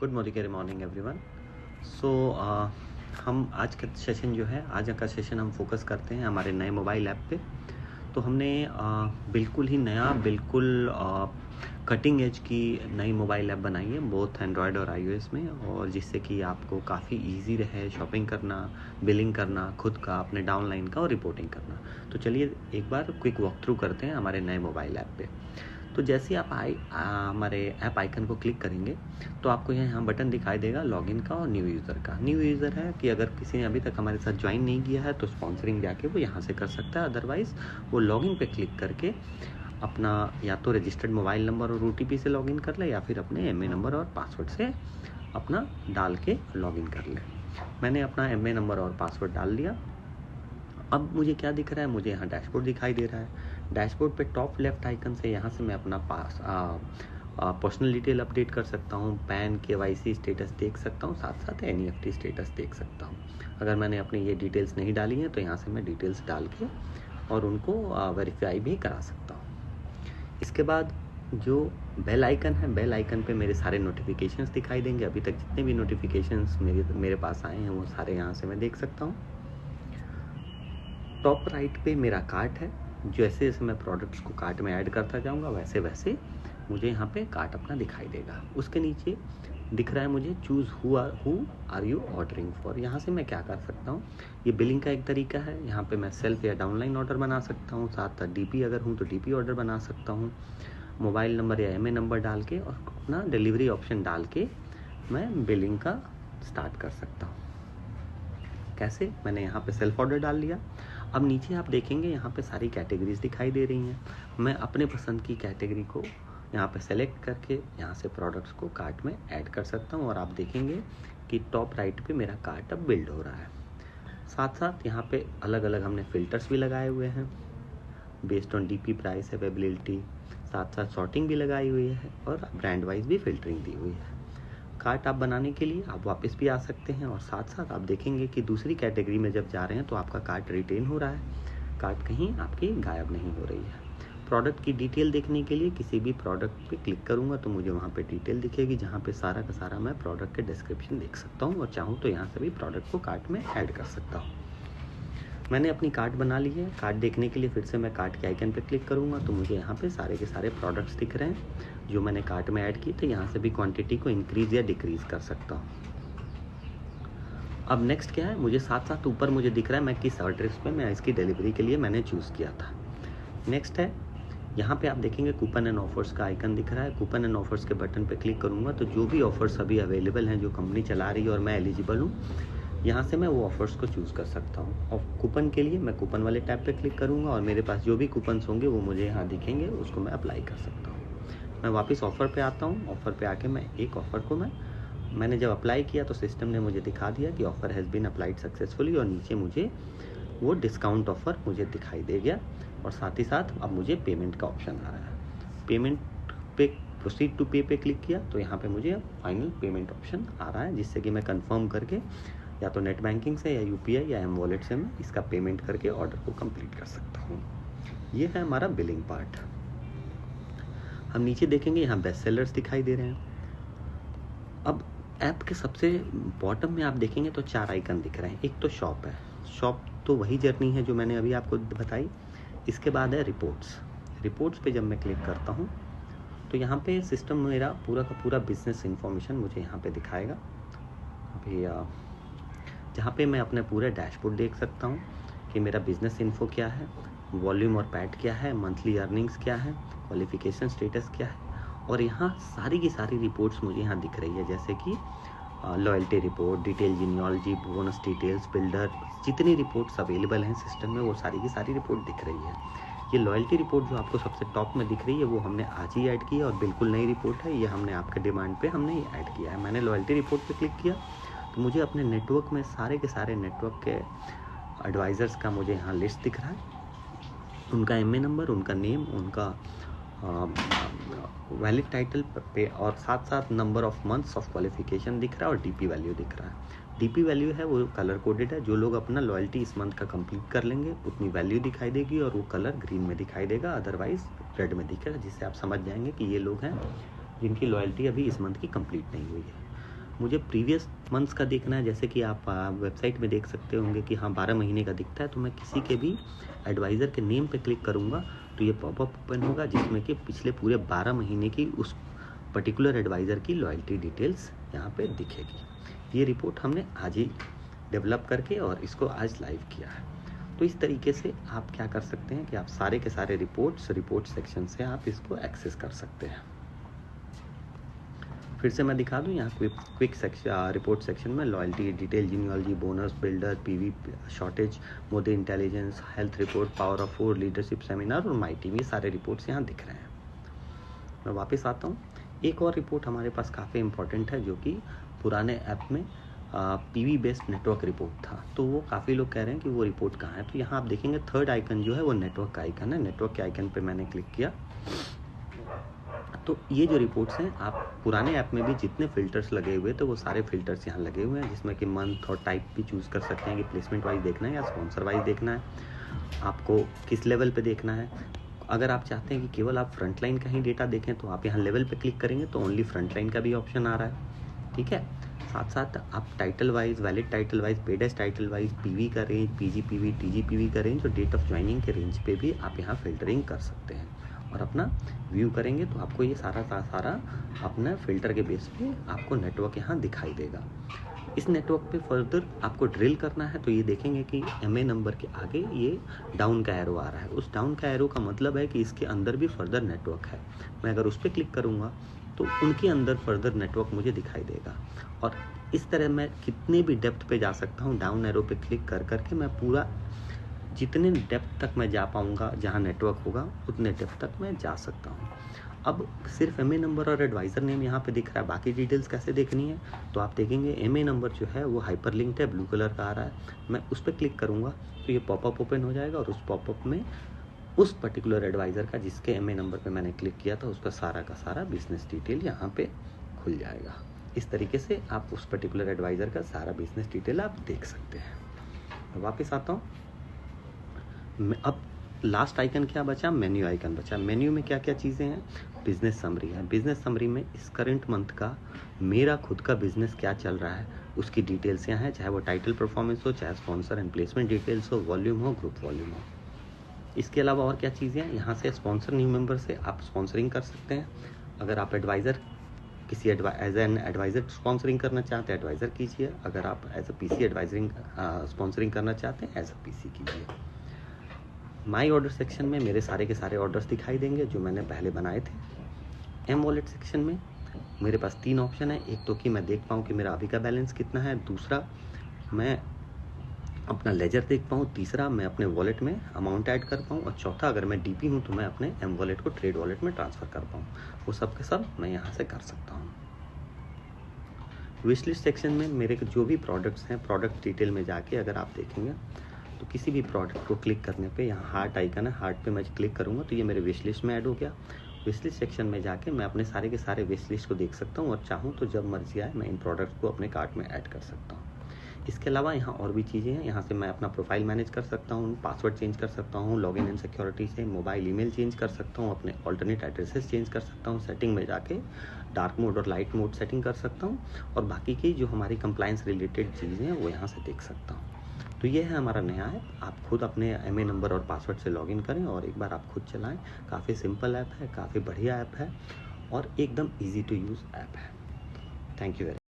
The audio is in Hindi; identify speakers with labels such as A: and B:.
A: Good morning everyone. सो हम आज का सेशन जो है, आज का सेशन हम फोकस करते हैं हमारे नए मोबाइल ऐप पे। तो हमने बिल्कुल ही नया, बिल्कुल कटिंग एज की नई मोबाइल ऐप बनाई है, बोथ एंड्रॉयड और iOS में, और जिससे कि आपको काफ़ी इजी रहे शॉपिंग करना, बिलिंग करना, खुद का, अपने डाउनलाइन का और रिपोर्टिंग करना। तो चलिए एक बार क्विक वॉक थ्रू करते हैं हमारे नए मोबाइल ऐप पे। तो जैसे आप हमारे ऐप आइकन को क्लिक करेंगे तो आपको यहाँ बटन दिखाई देगा लॉगिन का और न्यू यूज़र का। न्यू यूज़र है कि अगर किसी ने अभी तक हमारे साथ ज्वाइन नहीं किया है तो स्पॉन्सरिंग जाके वो यहाँ से कर सकता है, अदरवाइज़ वो लॉगिन पे क्लिक करके अपना या तो रजिस्टर्ड मोबाइल नंबर और OTP से लॉगिन कर ले, या फिर अपने MA नंबर और पासवर्ड से अपना डाल के लॉगिन कर ले। मैंने अपना MA नंबर और पासवर्ड डाल दिया। अब मुझे क्या दिख रहा है, मुझे यहाँ डैशबोर्ड दिखाई दे रहा है। डैशबोर्ड पे टॉप लेफ्ट आइकन से यहाँ से मैं अपना पर्सनल डिटेल अपडेट कर सकता हूँ, पैन KYC स्टेटस देख सकता हूँ, साथ साथ NEFT स्टेटस देख सकता हूँ। अगर मैंने अपनी ये डिटेल्स नहीं डाली हैं तो यहाँ से मैं डिटेल्स डाल के और उनको वेरीफाई भी करा सकता हूँ। इसके बाद जो बेल आइकन है, बेल आइकन पे मेरे सारे नोटिफिकेशंस दिखाई देंगे। अभी तक जितने भी नोटिफिकेशंस मेरे पास आए हैं वो सारे यहाँ से मैं देख सकता हूँ। टॉप राइट पे मेरा कार्ट है। जैसे जैसे मैं प्रोडक्ट्स को कार्ट में ऐड करता जाऊंगा वैसे वैसे मुझे यहाँ पे कार्ट अपना दिखाई देगा। उसके नीचे दिख रहा है मुझे choose who are you ordering for. यहाँ से मैं क्या कर सकता हूँ, ये बिलिंग का एक तरीका है। यहाँ पे मैं सेल्फ या डाउनलाइन ऑर्डर बना सकता हूँ, साथ साथ DP अगर हूँ तो DP ऑर्डर बना सकता हूँ। मोबाइल नंबर या MA नंबर डाल के और अपना डिलीवरी ऑप्शन डाल के मैं बिलिंग का स्टार्ट कर सकता हूँ। कैसे, मैंने यहाँ पे सेल्फ ऑर्डर डाल लिया। अब नीचे आप देखेंगे यहाँ पे सारी कैटेगरीज दिखाई दे रही हैं। मैं अपने पसंद की कैटेगरी को यहाँ पे सेलेक्ट करके यहाँ से प्रोडक्ट्स को कार्ट में ऐड कर सकता हूँ, और आप देखेंगे कि टॉप राइट पे मेरा कार्ट अब बिल्ड हो रहा है। साथ साथ यहाँ पे अलग अलग हमने फिल्टर्स भी लगाए हुए हैं, based on DP price, availability, साथ साथ सॉर्टिंग भी लगाई हुई है और ब्रांड वाइज भी फिल्टरिंग दी हुई है। कार्ट आप बनाने के लिए आप वापस भी आ सकते हैं, और साथ साथ आप देखेंगे कि दूसरी कैटेगरी में जब जा रहे हैं तो आपका कार्ट रिटेन हो रहा है, कार्ट कहीं आपकी गायब नहीं हो रही है। प्रोडक्ट की डिटेल देखने के लिए किसी भी प्रोडक्ट पे क्लिक करूंगा तो मुझे वहाँ पे डिटेल दिखेगी, जहाँ पे सारा का सारा मैं प्रोडक्ट के डिस्क्रिप्शन देख सकता हूँ, और चाहूँ तो यहाँ से भी प्रोडक्ट को कार्ट में ऐड कर सकता हूँ। मैंने अपनी कार्ट बना ली है। कार्ट देखने के लिए फिर से मैं कार्ट के आइकन पे क्लिक करूँगा तो मुझे यहाँ पे सारे के सारे प्रोडक्ट्स दिख रहे हैं जो मैंने कार्ट में ऐड किए थे। यहाँ से भी क्वांटिटी को इंक्रीज़ या डिक्रीज़ कर सकता हूँ। अब नेक्स्ट क्या है, मुझे साथ साथ ऊपर मुझे दिख रहा है मैं किस एड्रेस पे मैं इसकी डिलीवरी के लिए मैंने चूज़ किया था। नेक्स्ट है, यहाँ पे आप देखेंगे कूपन एंड ऑफर्स का आइकन दिख रहा है। कूपन एंड ऑफर्स के बटन पे क्लिक करूँगा तो जो भी ऑफर्स अभी अवेलेबल हैं, जो कंपनी चला रही है और मैं एलिजिबल हूँ, यहाँ से मैं वो ऑफर्स को चूज़ कर सकता हूँ। और कूपन के लिए मैं कूपन वाले टैब पे क्लिक करूँगा और मेरे पास जो भी कूपन्स होंगे वो मुझे यहाँ दिखेंगे, उसको मैं अप्लाई कर सकता हूँ। मैं वापस ऑफ़र पे आता हूँ। ऑफ़र पे आके मैं एक ऑफ़र को मैंने जब अप्लाई किया तो सिस्टम ने मुझे दिखा दिया कि offer has been applied successfully, और नीचे मुझे वो डिस्काउंट ऑफ़र मुझे दिखाई दे गया, और साथ ही साथ अब मुझे पेमेंट का ऑप्शन आ रहा है। पेमेंट पे प्रोसीड टू पे पे क्लिक किया तो यहाँ पे मुझे फाइनल पेमेंट ऑप्शन आ रहा है, जिससे कि मैं कंफर्म करके या तो नेट बैंकिंग से या UPI या M-Wallet से मैं इसका पेमेंट करके ऑर्डर को कंप्लीट कर सकता हूँ। ये है हमारा बिलिंग पार्ट। हम नीचे देखेंगे यहाँ बेस्ट सेलर्स दिखाई दे रहे हैं। अब ऐप के सबसे बॉटम में आप देखेंगे तो 4 आइकन दिख रहे हैं। एक तो शॉप है, शॉप तो वही जर्नी है जो मैंने अभी आपको बताई। इसके बाद है रिपोर्ट्स पे जब मैं क्लिक करता हूँ तो यहाँ पे सिस्टम मेरा पूरा का पूरा बिजनेस इंफॉर्मेशन मुझे यहाँ पे दिखाएगा। अभी जहाँ पे मैं अपने पूरे डैशबोर्ड देख सकता हूँ कि मेरा बिजनेस इन्फो क्या है, वॉल्यूम और पैट क्या है, मंथली अर्निंग्स क्या है, क्वालिफिकेशन स्टेटस क्या है, और यहाँ सारी की सारी रिपोर्ट्स मुझे यहाँ दिख रही है, जैसे कि loyalty report, detail genealogy, bonus details, builder, जितनी रिपोर्ट्स अवेलेबल हैं सिस्टम में वो सारी की सारी रिपोर्ट दिख रही है। ये लॉयल्टी रिपोर्ट जो आपको सबसे टॉप में दिख रही है वो हमने आज ही ऐड की है और बिल्कुल नई रिपोर्ट है। ये हमने आपके डिमांड पे हमने ये ऐड किया है। मैंने लॉयल्टी रिपोर्ट पे क्लिक किया तो मुझे अपने नेटवर्क में सारे के सारे नेटवर्क के एडवाइज़र्स का मुझे यहाँ लिस्ट दिख रहा है, उनका MA नंबर, उनका नेम, उनका वैलिड टाइटल पे, और साथ साथ number of months of qualification दिख रहा है और DP वैल्यू दिख रहा है। DP वैल्यू है वो कलर कोडेड है, जो लोग अपना लॉयल्टी इस मंथ का कंप्लीट कर लेंगे उतनी वैल्यू दिखाई देगी और वो कलर ग्रीन में दिखाई देगा, अदरवाइज रेड में दिखेगा, जिससे आप समझ जाएंगे कि ये लोग हैं जिनकी लॉयल्टी अभी इस मंथ की कंप्लीट नहीं हुई है। मुझे प्रीवियस मंथ्स का देखना है, जैसे कि आप वेबसाइट में देख सकते होंगे कि हाँ 12 महीने का दिखता है, तो मैं किसी के भी एडवाइज़र के नेम पे क्लिक करूँगा तो ये पॉपअप ओपन होगा जिसमें कि पिछले पूरे 12 महीने की उस पर्टिकुलर एडवाइज़र की लॉयल्टी डिटेल्स यहाँ पे दिखेगी। ये रिपोर्ट हमने आज ही डेवलप करके और इसको आज लाइव किया है। तो इस तरीके से आप क्या कर सकते हैं कि आप सारे के सारे रिपोर्ट सेक्शन से आप इसको एक्सेस कर सकते हैं। फिर से मैं दिखा दूं, यहाँ क्विक सेक्शन रिपोर्ट सेक्शन में loyalty detail, genealogy, bonus, builder, PV shortage, Modi intelligence, health report, power of 4, leadership seminar और माई टीम, ये सारे रिपोर्ट्स यहाँ दिख रहे हैं। मैं वापस आता हूँ। एक और रिपोर्ट हमारे पास काफ़ी इंपॉर्टेंट है जो कि पुराने ऐप में पीवी बेस्ड नेटवर्क रिपोर्ट था, तो वो काफ़ी लोग कह रहे हैं कि वो रिपोर्ट कहाँ है। तो यहाँ आप देखेंगे थर्ड आइकन जो है वो नेटवर्क का आइकन है। नेटवर्क के आइकन पे मैंने क्लिक किया तो ये जो रिपोर्ट्स हैं, आप पुराने ऐप में भी जितने फिल्टर्स लगे हुए थे वो सारे फिल्टर्स यहाँ लगे हुए हैं, जिसमें कि मंथ और टाइप भी चूज़ कर सकते हैं कि प्लेसमेंट वाइज देखना है या स्पॉन्सर वाइज देखना है, आपको किस लेवल पे देखना है। अगर आप चाहते हैं कि केवल आप फ्रंटलाइन का ही डेटा देखें तो आप यहाँ लेवल पे क्लिक करेंगे तो ओनली फ्रंटलाइन का भी ऑप्शन आ रहा है, ठीक है। साथ साथ आप title wise, valid title wise, paid as title wise, PV का रेंज, पीजीपीवी, टीजीपीवी का रेंज और डेट ऑफ ज्वाइनिंग के रेंज पे भी आप यहाँ फिल्टरिंग कर सकते हैं और अपना व्यू करेंगे तो आपको ये सारा अपना फिल्टर के बेस पे आपको नेटवर्क यहाँ दिखाई देगा। इस नेटवर्क पे फर्दर आपको ड्रिल करना है तो ये देखेंगे कि MA नंबर के आगे ये डाउन का एरो आ रहा है। उस डाउन का एरो का मतलब है कि इसके अंदर भी फर्दर नेटवर्क है। मैं अगर उस पर क्लिक करूँगा तो उनके अंदर फर्दर नेटवर्क मुझे दिखाई देगा और इस तरह मैं कितने भी डेप्थ पे जा सकता हूँ। डाउन एरो पे क्लिक कर करके मैं पूरा जितने डेप्थ तक मैं जा पाऊँगा, जहाँ नेटवर्क होगा उतने डेप्थ तक मैं जा सकता हूँ। अब सिर्फ MA नंबर और एडवाइज़र नेम यहाँ पे दिख रहा है, बाकी डिटेल्स कैसे देखनी है तो आप देखेंगे MA नंबर जो है वो हाइपर लिंक्ड है, ब्लू कलर का आ रहा है। मैं उस पर क्लिक करूँगा तो ये पॉपअप ओपन हो जाएगा और उस पॉपअप में उस पर्टिकुलर एडवाइज़र का जिसके MA नंबर पे मैंने क्लिक किया था उसका सारा का सारा बिजनेस डिटेल यहाँ पे खुल जाएगा। इस तरीके से आप उस पर्टिकुलर एडवाइज़र का सारा बिजनेस डिटेल आप देख सकते हैं। मैं वापस आता हूँ। अब लास्ट आइकन क्या बचा? मेन्यू आइकन बचा। मेन्यू में क्या क्या चीज़ें हैं? बिजनेस समरी है। बिजनेस समरी में इस करंट मंथ का मेरा खुद का बिजनेस क्या चल रहा है उसकी डिटेल्स यहाँ है, चाहे वो टाइटल परफॉर्मेंस हो, चाहे स्पॉन्सर एंड प्लेसमेंट डिटेल्स हो, वॉल्यूम हो, ग्रुप वॉल्यूम हो। इसके अलावा और क्या चीज़ें हैं? यहाँ से स्पॉन्सर न्यू मेंबर से आप स्पॉन्सरिंग कर सकते हैं। अगर आप एडवाइज़र किसी एज एन एडवाइज़र स्पॉन्सरिंग करना चाहते हैं एडवाइज़र कीजिए। अगर आप एज अ PC एडवाइजरिंग स्पॉन्सरिंग करना चाहते हैं एज अ PC कीजिए। माई ऑर्डर सेक्शन में मेरे सारे के सारे ऑर्डर्स दिखाई देंगे जो मैंने पहले बनाए थे। M वॉलेट सेक्शन में मेरे पास 3 ऑप्शन है। एक तो कि मैं देख पाऊँ कि मेरा अभी का बैलेंस कितना है, दूसरा मैं अपना लेजर देख पाऊँ, तीसरा मैं अपने वॉलेट में अमाउंट ऐड कर पाऊँ और चौथा अगर मैं DP हूँ तो मैं अपने M वॉलेट को ट्रेड वॉलेट में ट्रांसफ़र कर पाऊँ। वो सब के सब मैं यहाँ से कर सकता हूँ। विश लिस्ट सेक्शन में मेरे जो भी प्रोडक्ट्स हैं, प्रोडक्ट डिटेल में जाके अगर आप देखेंगे तो किसी भी प्रोडक्ट को क्लिक करने पे यहाँ हार्ट आइकन है, हार्ट पे मैं क्लिक करूँगा तो ये मेरे विश लिस्ट में ऐड हो गया। विश लिस्ट सेक्शन में जाके मैं अपने सारे के सारे विश लिस्ट को देख सकता हूँ और चाहूँ तो जब मर्जी आए मैं इन प्रोडक्ट्स को अपने कार्ट में ऐड कर सकता हूँ। इसके अलावा यहाँ और भी चीज़ें हैं। यहाँ से मैं अपना प्रोफाइल मैनेज कर सकता हूँ, पासवर्ड चेंज कर सकता हूँ, लॉगिन एंड सिक्योरिटी से मोबाइल ईमेल चेंज कर सकता हूँ, अपने ऑल्टरनेट एड्रेसेस चेंज कर सकता हूँ, सेटिंग में जाके डार्क मोड और लाइट मोड सेटिंग कर सकता हूँ और बाकी की जो हमारी कंप्लायंस रिलेटेड चीज़ें हैं वो यहाँ से देख सकता हूँ। तो ये है हमारा नया ऐप। आप खुद अपने MA नंबर और पासवर्ड से लॉगिन करें और एक बार आप खुद चलाएं। काफ़ी सिंपल ऐप है, काफ़ी बढ़िया ऐप है और एकदम ईजी टू यूज़ ऐप है। Thank you very